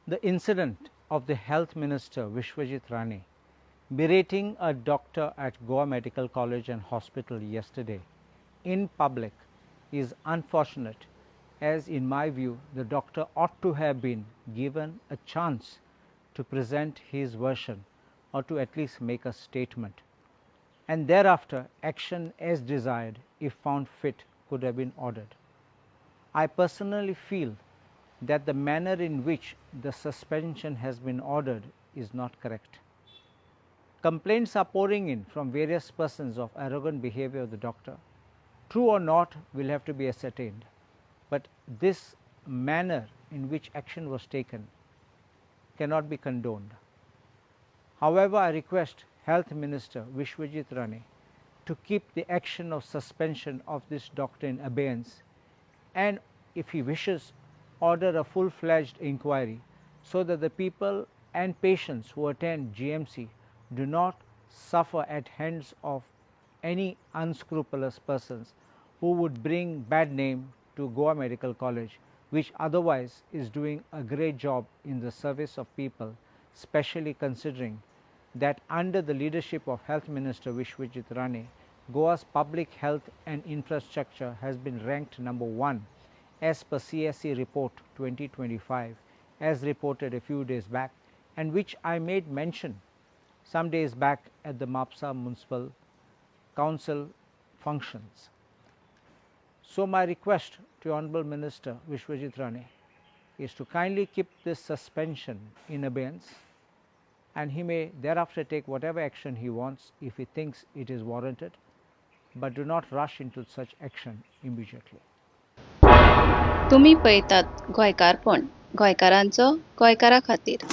The incident of the Health Minister Vishwajit Rane berating a doctor at Goa Medical College and Hospital yesterday in public is unfortunate, as in my view the doctor ought to have been given a chance to present his version or to at least make a statement, and thereafter action as desired, if found fit, could have been ordered. I personally feel that the manner in which the suspension has been ordered is not correct. Complaints are pouring in from various persons of arrogant behavior of the doctor. True or not will have to be ascertained, but this manner in which action was taken cannot be condoned. However, I request Health Minister Vishwajit Rane to keep the action of suspension of this doctor in abeyance, and if he wishes, order a full-fledged inquiry so that the people and patients who attend GMC do not suffer at hands of any unscrupulous persons who would bring bad name to Goa Medical College, which otherwise is doing a great job in the service of people, especially considering that under the leadership of Health Minister Vishwajit Rane, Goa's public health and infrastructure has been ranked number 1 as per CSE report 2025, as reported a few days back, and which I made mention some days back at the Mapsa Municipal Council functions. So my request to Honorable Minister Vishwajit Rane is to kindly keep this suspension in abeyance, and he may thereafter take whatever action he wants if he thinks it is warranted, but do not rush into such action immediately. तुम्ही पळयतात गोंयकारपण, गोंयकारांचो गोंयकारा खातीर.